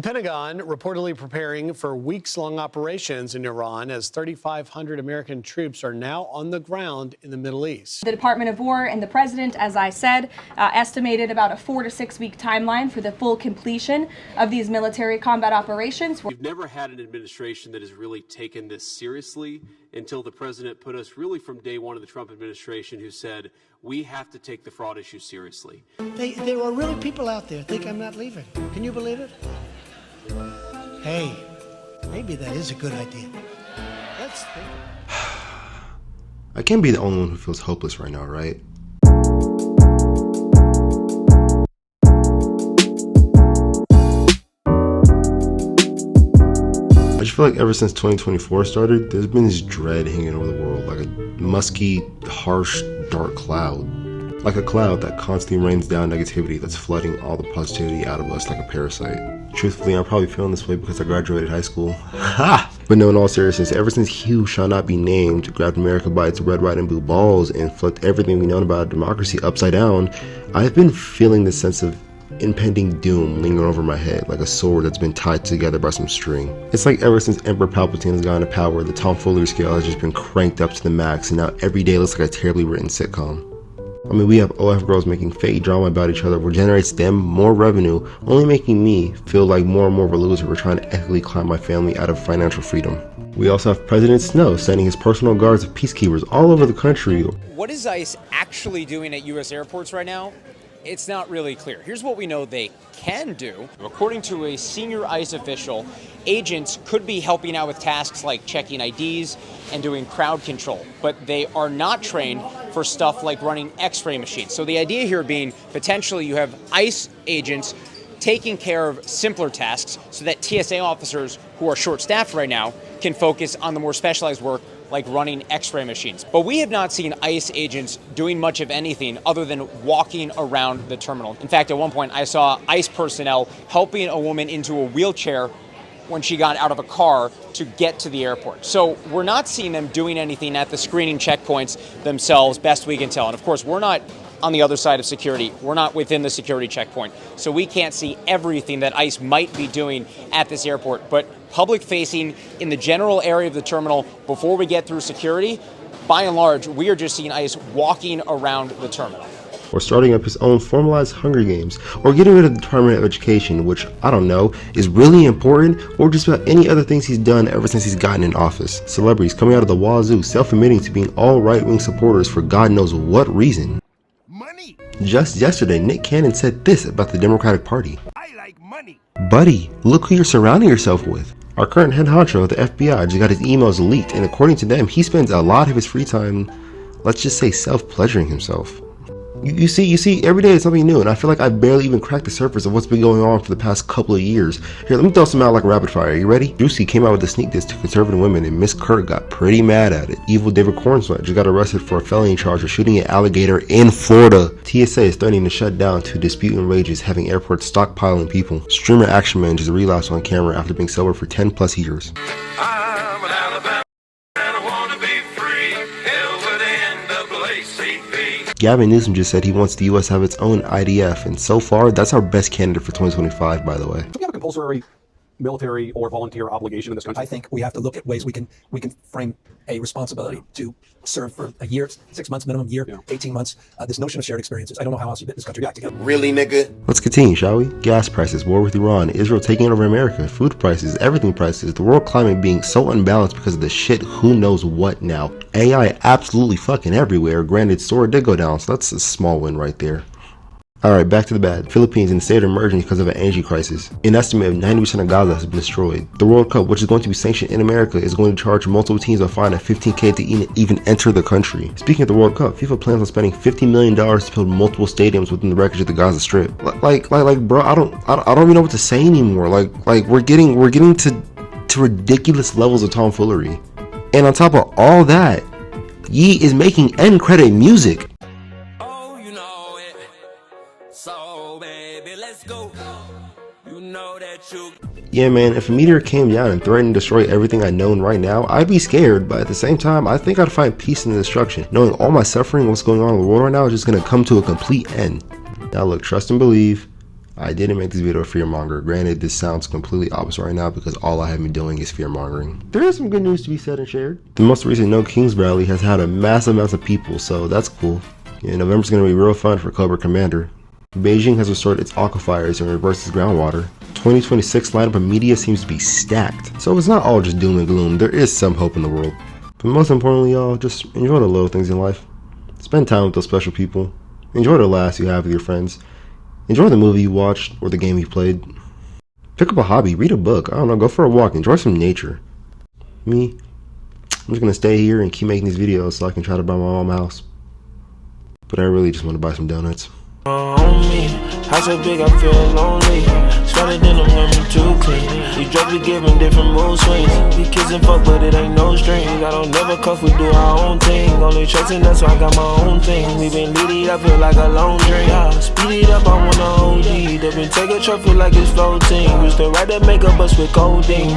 Pentagon reportedly preparing for weeks-long operations in Iran as 3,500 American troops are now on the ground in the Middle East. The Department of War and the President, as I said, estimated about a 4 to 6 week timeline for the full completion of these military combat operations. We've never had an administration that has really taken this seriously until the president put us really from day one of the Trump administration who said, we have to take the fraud issue seriously. There are really people out there think I'm not leaving. Can you believe it? Hey, maybe that is a good idea. Let's think. I can't be the only one who feels hopeless right now, right? I just feel like ever since 2024 started, there's been this dread hanging over the world, like a musky, harsh, dark cloud. Like a cloud that constantly rains down negativity that's flooding all the positivity out of us like a parasite. Truthfully, I'm probably feeling this way because I graduated high school. Ha! But no, in all seriousness, ever since He Who Shall Not Be Named grabbed America by its red, white, and blue balls and flipped everything we know about democracy upside down, I've been feeling this sense of impending doom lingering over my head like a sword that's been tied together by some string. It's like ever since Emperor Palpatine has gotten to power, the tomfoolery scale has just been cranked up to the max, and now every day looks like a terribly written sitcom. I mean, we have OF girls making fake drama about each other, which generates them more revenue, only making me feel like more and more of a loser for trying to ethically climb my family out of financial freedom. We also have President Snow sending his personal guards of peacekeepers all over the country. What is ICE actually doing at U.S. airports right now? It's not really clear. Here's what we know they can do. According to a senior ICE official, agents could be helping out with tasks like checking IDs and doing crowd control, but they are not trained for stuff like running x-ray machines. So the idea here being potentially you have ICE agents taking care of simpler tasks so that TSA officers who are short-staffed right now can focus on the more specialized work like running x-ray machines. But we have not seen ICE agents doing much of anything other than walking around the terminal. In fact, at one point I saw ICE personnel helping a woman into a wheelchair when she got out of a car to get to the airport. So we're not seeing them doing anything at the screening checkpoints themselves, best we can tell. And of course, we're not on the other side of security. We're not within the security checkpoint. So we can't see everything that ICE might be doing at this airport. But public facing in the general area of the terminal before we get through security, by and large, we are just seeing ICE walking around the terminal. Or starting up his own formalized Hunger Games, or getting rid of the Department of Education, which, I don't know, is really important, or just about any other things he's done ever since he's gotten in office. Celebrities coming out of the wazoo, self-admitting to being all right-wing supporters for God knows what reason. Money. Just yesterday, Nick Cannon said this about the Democratic Party. I like money. Buddy, look who you're surrounding yourself with. Our current head honcho of the FBI just got his emails leaked, and according to them, he spends a lot of his free time, let's just say, self-pleasuring himself. You see, every day is something new, and I feel like I barely even cracked the surface of what's been going on for the past couple of years. Here, let me throw some out like a rapid fire. You ready? Juicy came out with a sneak diss to conservative women, and Miss Kirk got pretty mad at it. Evil David Cornsweat just got arrested for a felony charge of shooting an alligator in Florida. TSA is threatening to shut down to dispute and rages, having airports stockpiling people. Streamer Action Man just relapsed on camera after being sober for 10 plus years. I'm an Alabama and I want to be free. Hell with NAACP. Gavin Newsom just said he wants the U.S. to have its own IDF, and so far, that's our best candidate for 2025, by the way. Do we have a compulsory military or volunteer obligation in this country? I think we have to look at ways we can frame a responsibility to serve for a year, 6 months minimum, year, 18 months. This notion of shared experiences. I don't know how else you get this country back together. Really, nigga? Let's continue, shall we? Gas prices, war with Iran, Israel taking over America, food prices, everything prices, the world climate being so unbalanced because of the shit who knows what now. AI absolutely fucking everywhere. Granted, Sora did go down, so that's a small win right there. Alright, back to the bad. Philippines in a state of emergency because of an energy crisis. An estimate of 90% of Gaza has been destroyed. The World Cup, which is going to be sanctioned in America, is going to charge multiple teams a fine of $15,000 to even enter the country. Speaking of the World Cup, FIFA plans on spending $50 million to build multiple stadiums within the wreckage of the Gaza Strip. Like, bro, I don't even know what to say anymore. Like we're getting to ridiculous levels of tomfoolery. And on top of all that, Ye is making end credit music. Oh, you know it. So, baby, let's go. You know that you... Yeah, man, if a meteor came down and threatened to destroy everything I know right now, I'd be scared, but at the same time, I think I'd find peace in the destruction, knowing all my suffering and what's going on in the world right now is just going to come to a complete end. Now look, trust and believe, I didn't make this video a fearmonger. Granted, this sounds completely opposite right now because all I have been doing is fearmongering. There is some good news to be said and shared. The most recent No Kings rally has had a massive amount of people, so that's cool. Yeah, November's gonna be real fun for Cobra Commander. Beijing has restored its aquifers and reversed its groundwater. 2026 lineup of media seems to be stacked, so it's not all just doom and gloom. There is some hope in the world. But most importantly, y'all, just enjoy the little things in life. Spend time with those special people. Enjoy the laughs you have with your friends. Enjoy the movie you watched or the game you played. Pick up a hobby, read a book, I don't know, go for a walk, enjoy some nature. Me, I'm just gonna stay here and keep making these videos so I can try to buy my mom a house. But I really just want to buy some donuts. On me, house so big I feel lonely. Started in them women too clean. These drugs be giving different mood swings. We kiss and fuck but it ain't no strings. I don't never cuff, we do our own thing. Only trusting us, so I got my own thing. We been leading, I feel like a long drink. Speed it up, I wanna OD. They been take a truck, feel like it's floating. Used to write that makeup, but with codeine.